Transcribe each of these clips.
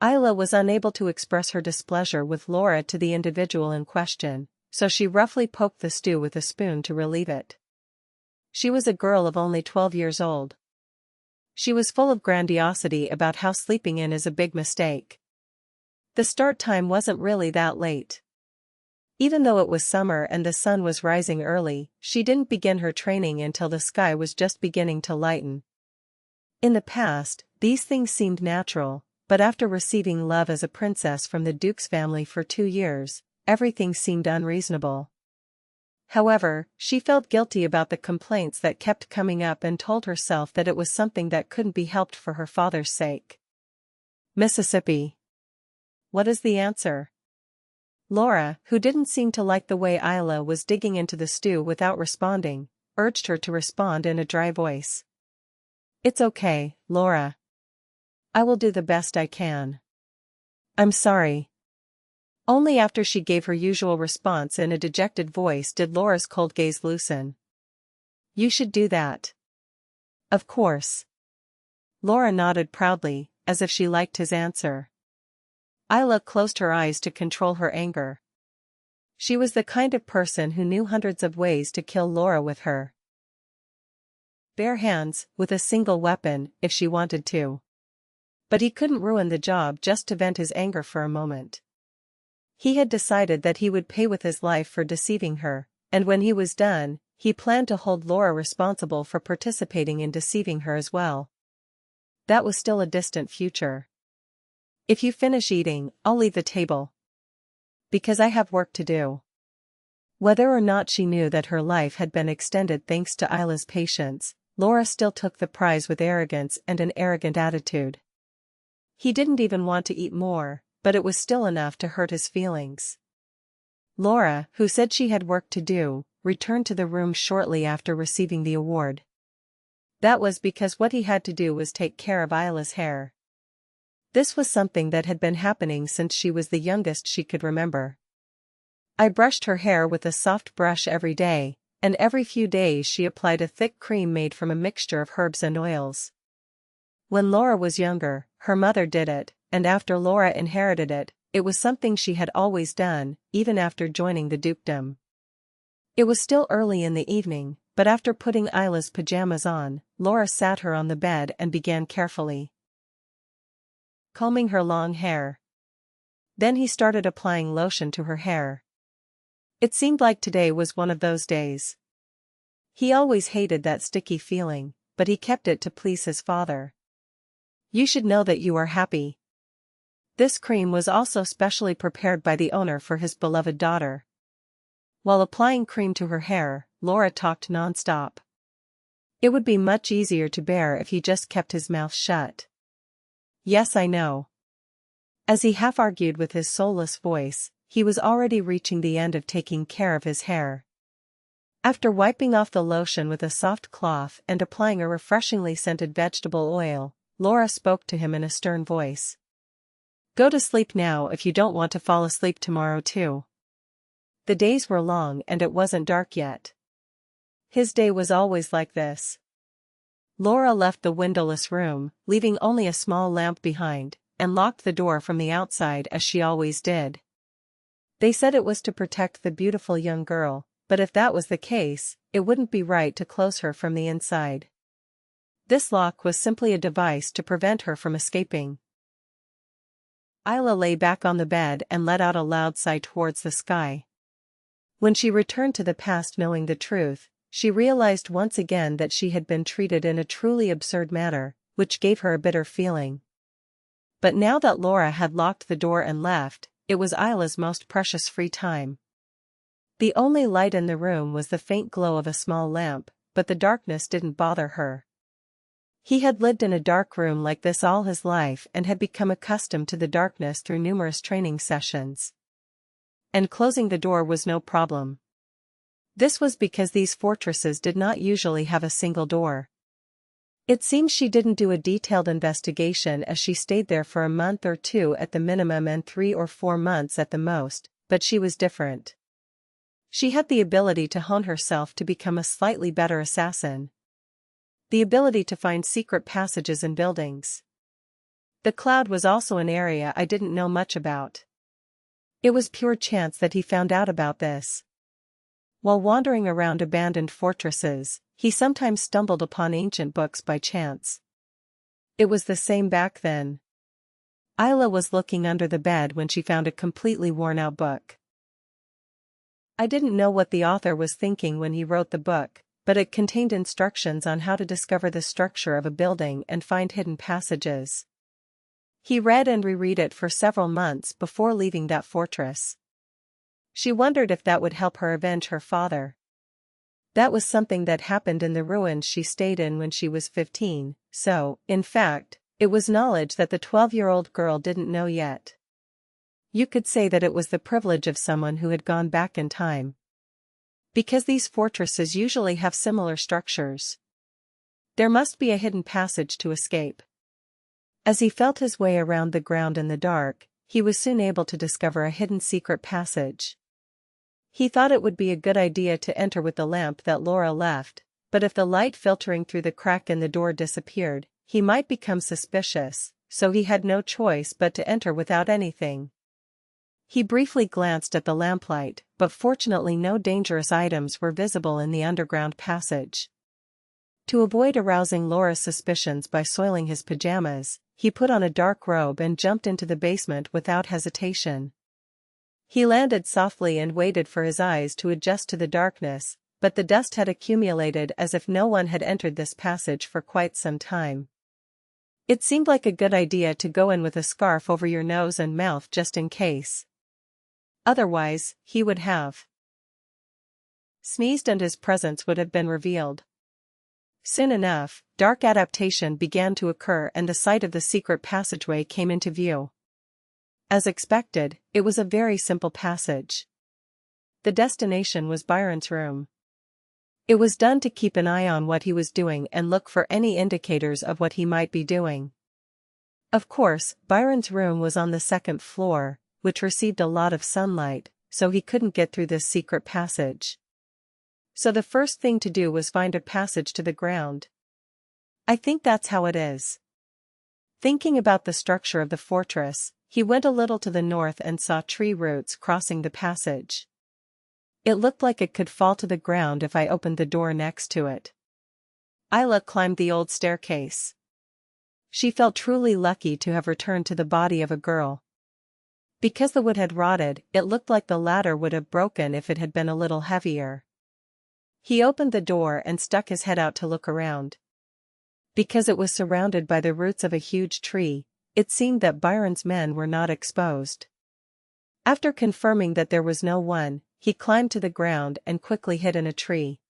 Ayla was unable to express her displeasure with Laura to the individual in question, so she roughly poked the stew with a spoon to relieve it. She was a girl of only 12 years old. She was full of grandiosity about how sleeping in is a big mistake. The start time wasn't really that late. Even though it was summer and the sun was rising early, she didn't begin her training until the sky was just beginning to lighten. In the past, these things seemed natural, but after receiving love as a princess from the Duke's family for 2 years, everything seemed unreasonable. However, she felt guilty about the complaints that kept coming up and told herself that it was something that couldn't be helped for her father's sake. Mississippi. What is the answer? Laura, who didn't seem to like the way Ayla was digging into the stew without responding, urged her to respond in a dry voice. It's okay, Laura. I will do the best I can. I'm sorry. Only after she gave her usual response in a dejected voice did Laura's cold gaze loosen. You should do that. Of course. Laura nodded proudly, as if she liked his answer. Ayla closed her eyes to control her anger. She was the kind of person who knew hundreds of ways to kill Laura with her bare hands, with a single weapon, if she wanted to. But he couldn't ruin the job just to vent his anger for a moment. He had decided that he would pay with his life for deceiving her, and when he was done, he planned to hold Laura responsible for participating in deceiving her as well. That was still a distant future. If you finish eating, I'll leave the table. Because I have work to do. Whether or not she knew that her life had been extended thanks to Ayla's patience, Laura still took the prize with arrogance and an arrogant attitude. He didn't even want to eat more, but it was still enough to hurt his feelings. Laura, who said she had work to do, returned to the room shortly after receiving the award. That was because what he had to do was take care of Ayla's hair. This was something that had been happening since she was the youngest she could remember. I brushed her hair with a soft brush every day, and every few days she applied a thick cream made from a mixture of herbs and oils. When Laura was younger, her mother did it, and after Laura inherited it, it was something she had always done, even after joining the dukedom. It was still early in the evening, but after putting Ayla's pajamas on, Laura sat her on the bed and began carefully combing her long hair. Then he started applying lotion to her hair. It seemed like today was one of those days. He always hated that sticky feeling, but he kept it to please his father. You should know that you are happy. This cream was also specially prepared by the owner for his beloved daughter. While applying cream to her hair, Laura talked non-stop. It would be much easier to bear if he just kept his mouth shut. Yes, I know. As he half-argued with his soulless voice, he was already reaching the end of taking care of his hair. After wiping off the lotion with a soft cloth and applying a refreshingly scented vegetable oil, Laura spoke to him in a stern voice. Go to sleep now if you don't want to fall asleep tomorrow too. The days were long and it wasn't dark yet. His day was always like this. Laura left the windowless room, leaving only a small lamp behind, and locked the door from the outside as she always did. They said it was to protect the beautiful young girl, but if that was the case, it wouldn't be right to close her from the inside. This lock was simply a device to prevent her from escaping. Ayla lay back on the bed and let out a loud sigh towards the sky. When she returned to the past knowing the truth, she realized once again that she had been treated in a truly absurd manner, which gave her a bitter feeling. But now that Laura had locked the door and left, it was Ayla's most precious free time. The only light in the room was the faint glow of a small lamp, but the darkness didn't bother her. He had lived in a dark room like this all his life and had become accustomed to the darkness through numerous training sessions. And closing the door was no problem. This was because these fortresses did not usually have a single door. It seems she didn't do a detailed investigation as she stayed there for a month or two at the minimum and 3 or 4 months at the most, but she was different. She had the ability to hone herself to become a slightly better assassin. The ability to find secret passages in buildings. The cloud was also an area I didn't know much about. It was pure chance that he found out about this. While wandering around abandoned fortresses, he sometimes stumbled upon ancient books by chance. It was the same back then. Ayla was looking under the bed when she found a completely worn-out book. I didn't know what the author was thinking when he wrote the book, but it contained instructions on how to discover the structure of a building and find hidden passages. He read and reread it for several months before leaving that fortress. She wondered if that would help her avenge her father. That was something that happened in the ruins she stayed in when she was 15, so, in fact, it was knowledge that the 12-year-old girl didn't know yet. You could say that it was the privilege of someone who had gone back in time. Because these fortresses usually have similar structures. There must be a hidden passage to escape. As he felt his way around the ground in the dark, he was soon able to discover a hidden secret passage. He thought it would be a good idea to enter with the lamp that Laura left, but if the light filtering through the crack in the door disappeared, he might become suspicious, so he had no choice but to enter without anything. He briefly glanced at the lamplight, but fortunately no dangerous items were visible in the underground passage. To avoid arousing Laura's suspicions by soiling his pajamas, he put on a dark robe and jumped into the basement without hesitation. He landed softly and waited for his eyes to adjust to the darkness, but the dust had accumulated as if no one had entered this passage for quite some time. It seemed like a good idea to go in with a scarf over your nose and mouth just in case. Otherwise, he would have sneezed and his presence would have been revealed. Soon enough, dark adaptation began to occur and the sight of the secret passageway came into view. As expected, it was a very simple passage. The destination was Byron's room. It was done to keep an eye on what he was doing and look for any indicators of what he might be doing. Of course, Byron's room was on the second floor, which received a lot of sunlight, so he couldn't get through this secret passage. So the first thing to do was find a passage to the ground. I think that's how it is. Thinking about the structure of the fortress, he went a little to the north and saw tree roots crossing the passage. It looked like it could fall to the ground if I opened the door next to it. Ayla climbed the old staircase. She felt truly lucky to have returned to the body of a girl. Because the wood had rotted, it looked like the ladder would have broken if it had been a little heavier. He opened the door and stuck his head out to look around. Because it was surrounded by the roots of a huge tree, it seemed that Byron's men were not exposed. After confirming that there was no one, he climbed to the ground and quickly hid in a tree.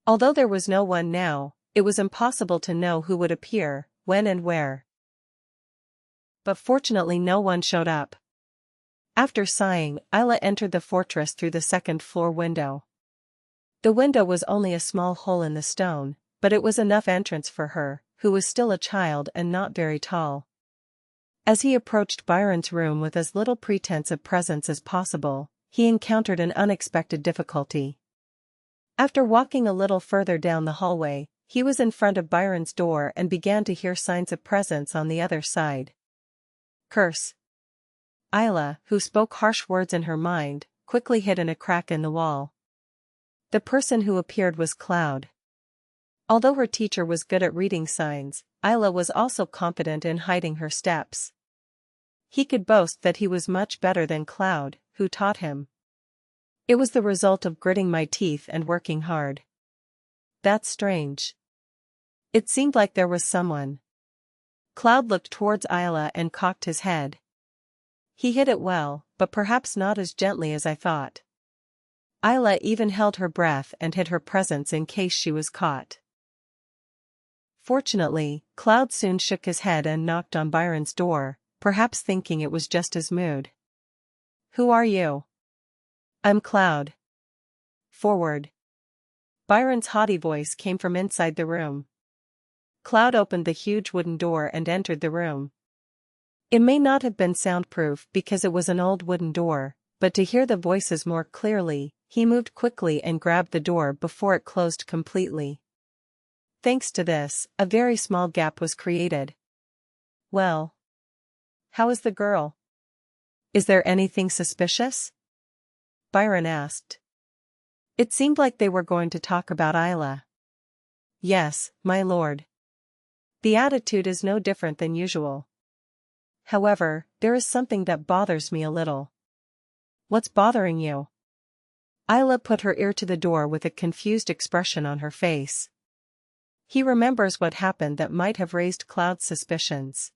Although there was no one now, it was impossible to know who would appear, when and where. But fortunately no one showed up. After sighing, Ayla entered the fortress through the second-floor window. The window was only a small hole in the stone, but it was enough entrance for her, who was still a child and not very tall. As he approached Byron's room with as little pretense of presence as possible, he encountered an unexpected difficulty. After walking a little further down the hallway, he was in front of Byron's door and began to hear signs of presence on the other side. Curse! Ayla, who spoke harsh words in her mind, quickly hid in a crack in the wall. The person who appeared was Cloud. Although her teacher was good at reading signs, Ayla was also competent in hiding her steps. He could boast that he was much better than Cloud, who taught him. It was the result of gritting my teeth and working hard. That's strange. It seemed like there was someone. Cloud looked towards Ayla and cocked his head. He hid it well, but perhaps not as gently as I thought. Ayla even held her breath and hid her presence in case she was caught. Fortunately, Cloud soon shook his head and knocked on Byron's door, perhaps thinking it was just his mood. Who are you? I'm Cloud. Forward. Byron's haughty voice came from inside the room. Cloud opened the huge wooden door and entered the room. It may not have been soundproof because it was an old wooden door, but to hear the voices more clearly, he moved quickly and grabbed the door before it closed completely. Thanks to this, a very small gap was created. Well, How is the girl? Is there anything suspicious? Byron asked. It seemed like they were going to talk about Ayla. Yes, my lord. The attitude is no different than usual. However, there is something that bothers me a little. What's bothering you? Ayla put her ear to the door with a confused expression on her face. He remembers what happened that might have raised Cloud's suspicions.